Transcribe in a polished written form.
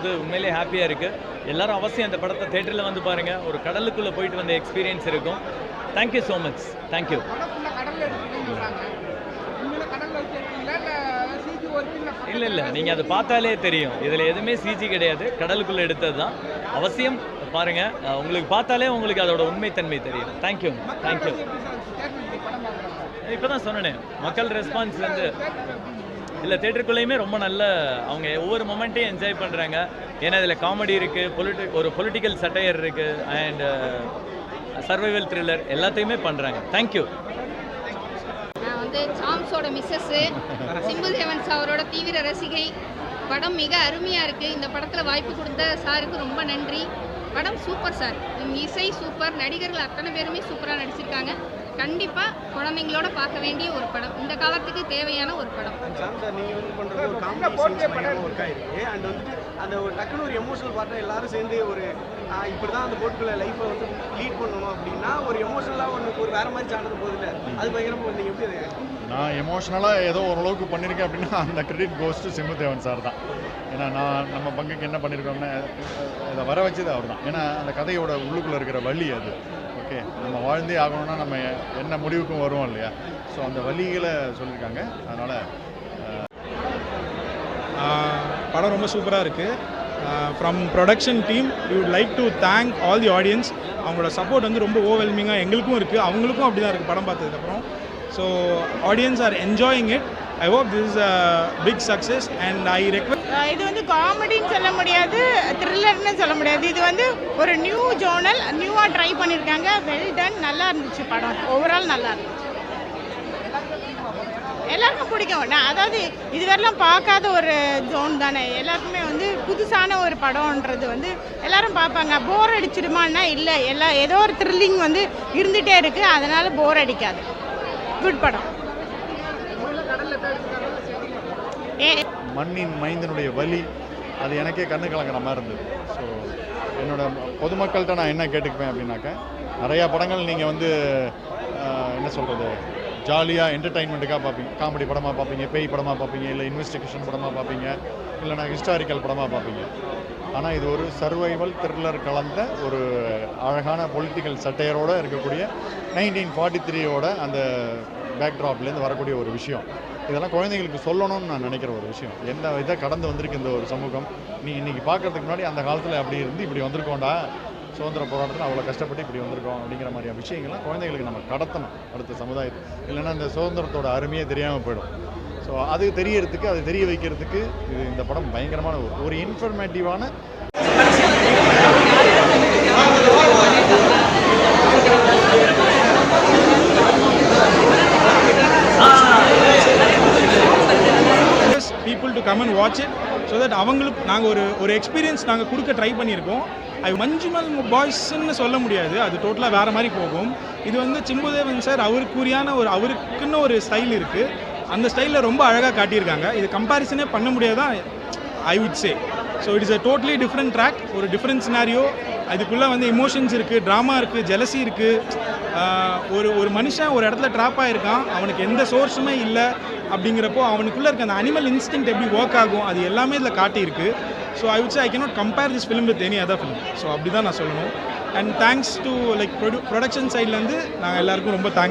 பார்க்கும்போது உண்மையிலே ஹாப்பியாக இருக்குது. எல்லாரும் அவசியம் அந்த படத்தை தேட்டரில் வந்து பாருங்கள். ஒரு கடலுக்குள்ளே போயிட்டு வந்த எக்ஸ்பீரியன்ஸ் இருக்கும். Thank you so much. தேங்க்யூ. இல்லை நீங்கள் அதை பார்த்தாலே தெரியும். இதில் எதுவுமே சிஜி கிடையாது, கடலுக்குள்ளே எடுத்தது தான். அவசியம் பாருங்கள், உங்களுக்கு பார்த்தாலே உங்களுக்கு அதோட உண்மைத்தன்மை தெரியும். தேங்க்யூ. இப்போ தான் சொன்னேன், மக்கள் ரெஸ்பான்ஸ் வந்து இல்லை தேட்டருக்குள்ளேயுமே ரொம்ப நல்ல, அவங்க ஒவ்வொரு மொமெண்ட்டையும் என்ஜாய் பண்ணுறாங்க. ஏன்னா இதில் காமெடி இருக்குது, ஒரு பொலிட்டிக்கல் சட்டையர் இருக்குது, அண்ட் சர்வைவல் த்ரில்லர் எல்லாத்தையுமே பண்ணுறாங்க. தேங்க்யூ. நான் வந்து சாம்ஸோட மிஸ்ஸஸ்ஸு, சிம்பு தேவன்ஸ் அவரோட தீவிர ரசிகை. படம் மிக அருமையாக இருக்குது. இந்த படத்தில் வாய்ப்பு கொடுத்த சாருக்கு ரொம்ப நன்றி. படம் சூப்பர் சார், இசை சூப்பர், நடிகர்கள் அத்தனை பேருமே சூப்பராக நடிச்சிருக்காங்க. கண்டிப்பாக குழந்தைங்களோட பார்க்க வேண்டிய ஒரு படம், இந்த காலத்துக்கு தேவையான ஒரு படம். அந்த ஒரு டக்குனு ஒரு எமோஷனல் பார்ட்டாக எல்லாரும் சேர்ந்து ஒரு இப்படி தான் அந்த போட்டுக்குள்ள லைஃப்பை வந்து லீட் பண்ணணும் அப்படின்னா ஒரு எமோஷனலாக ஒரு வேறு மாதிரி சாடுறது போதில்ல, அது பயங்கரமாக நீங்கள் எப்படி அது? நான் எமோஷ்னலாக ஏதோ ஓரளவுக்கு பண்ணியிருக்கேன் அப்படின்னா அந்த கிரெடிட் கோஸ் டு சிம்பு தேவன் சார் தான். ஏன்னா நம்ம பங்குக்கு என்ன பண்ணியிருக்கோம்னா இதை வர வச்சது அவர் தான். ஏன்னா அந்த கதையோட உள்ளுக்குள்ளே இருக்கிற வலி அது. ஓகே, நம்ம வாழ்ந்தே ஆகணும்னா நம்ம என்ன முடிவுக்கும் வருவோம் இல்லையா? ஸோ அந்த வலிகளை சொல்லியிருக்காங்க. அதனால் படம் ரொம்ப சூப்பராக இருக்குது. From production team we would like to thank all the audience. அவங்களோட சப்போர்ட் வந்து ரொம்ப ஓவர்வெல்மிங்காக எங்களுக்கும் இருக்குது, அவங்களுக்கும் அப்படி தான் இருக்குது படம் பார்த்ததுக்கப்புறம். So audience are enjoying it. I hope this is a big success and I request. இது வந்து காமெடின்னு சொல்ல முடியாது, த்ரில்லர்னு சொல்ல முடியாது. இது வந்து ஒரு நியூ ஜோனல், நியூவாக ட்ரை பண்ணியிருக்காங்க. வெல் டன், நல்லா இருந்துச்சு படம். ஓவரால் நல்லா இருந்துச்சு, எல்லாருக்கும் பிடிக்கும். அதாவது இதுவரைலாம் பார்க்காத ஒரு ஜோன் தானே, எல்லாருக்குமே வந்து புதுசான ஒரு படம்ன்றது வந்து எல்லாரும் பார்ப்பாங்க. போர் அடிச்சிடுமான்னா இல்லை, ஏதோ ஒரு த்ரில்லிங் வந்து இருந்துகிட்டே இருக்குது, அதனால் போர் அடிக்காது. குட் படம். மண்ணின் மைந்தனுடைய வலி அது எனக்கே கண்ணு கலங்கிற மாதிரி இருந்தது. ஸோ என்னோட பொதுமக்கள்கிட்ட நான் என்ன கேட்டுக்குவேன் அப்படின்னாக்கா, நிறையா படங்கள் நீங்கள் வந்து என்ன சொல்கிறது, ஜாலியாக என்டர்டைன்மெண்ட்டுக்காக பார்ப்பீங்க, காமெடி படமாக பார்ப்பீங்க, பேய் படமாக பார்ப்பீங்க, இல்லை இன்வெஸ்டிகேஷன் படமாக பார்ப்பீங்க, இல்லைனா ஹிஸ்டாரிக்கல் படமாக பார்ப்பீங்க. ஆனால் இது ஒரு சர்வைவல் த்ரில்லர் கலந்த ஒரு அழகான பொலிட்டிக்கல் சட்டையரோடு இருக்கக்கூடிய 1943யோட அந்த பேக்ட்ராப்லேருந்து வரக்கூடிய ஒரு விஷயம். இதெல்லாம் குழந்தைங்களுக்கு சொல்லணும்னு நான் நினைக்கிற ஒரு விஷயம். என்ன இதை கடந்து வந்திருக்கு இந்த ஒரு சமூகம். நீ இன்றைக்கி பார்க்குறதுக்கு முன்னாடி அந்த காலத்தில் அப்படி இருந்து இப்படி வந்திருக்கோண்டா, சுதந்திர போராட்டத்தில் அவ்வளோ கஷ்டப்பட்டு இப்படி வந்திருக்கோம் அப்படிங்கிற மாதிரியான விஷயங்கள்லாம் குழந்தைங்களுக்கு நம்ம கடத்தணும் அடுத்த சமுதாயத்தில். இல்லைன்னா இந்த சுதந்திரத்தோட அருமையே தெரியாமல் போயிடும். ஸோ அது தெரியறதுக்கு, அது தெரிய வைக்கிறதுக்கு இது இந்த படம் பயங்கரமான ஒரு இன்ஃபர்மேட்டிவான. People to come and watch it so that அவங்களுக்கு நாங்கள் ஒரு எக்ஸ்பீரியன்ஸ் நாங்கள் கொடுக்க ட்ரை பண்ணியிருக்கோம். அது மஞ்சுமல் பாய்ஸ்ன்னு சொல்ல முடியாது, அது டோட்டலாக வேறு மாதிரி போகும். இது வந்து சிம்புதேவன் சார் அவருக்குன்னு ஒரு ஸ்டைல் இருக்குது, அந்த ஸ்டைலில் ரொம்ப அழகாக காட்டியிருக்காங்க. இது கம்பேரிசனே பண்ண முடியாதான் I would say. So it is a totally different track, ஒரு டிஃப்ரெண்ட் சினாரியோ. அதுக்குள்ளே வந்து எமோஷன்ஸ் இருக்குது, ட்ராமா இருக்குது, ஜெலசி இருக்குது. ஒரு மனுஷன் ஒரு இடத்துல ட்ராப் ஆகிருக்கான், அவனுக்கு எந்த சோர்ஸுமே இல்லை அப்படிங்கிறப்போ அவனுக்குள்ளே இருக்க அந்த அனிமல் இன்ஸ்டிங்க்ட் எப்படி ஒர்க் ஆகும், அது எல்லாமே இதில் காட்டியிருக்கு. So I would say I cannot compare this film with any other film. So அப்படி தான் நான் சொல்லணும். And thanks to like production சைட்லேருந்து நாங்கள் எல்லாருக்கும் ரொம்ப தேங்க்ஸ்.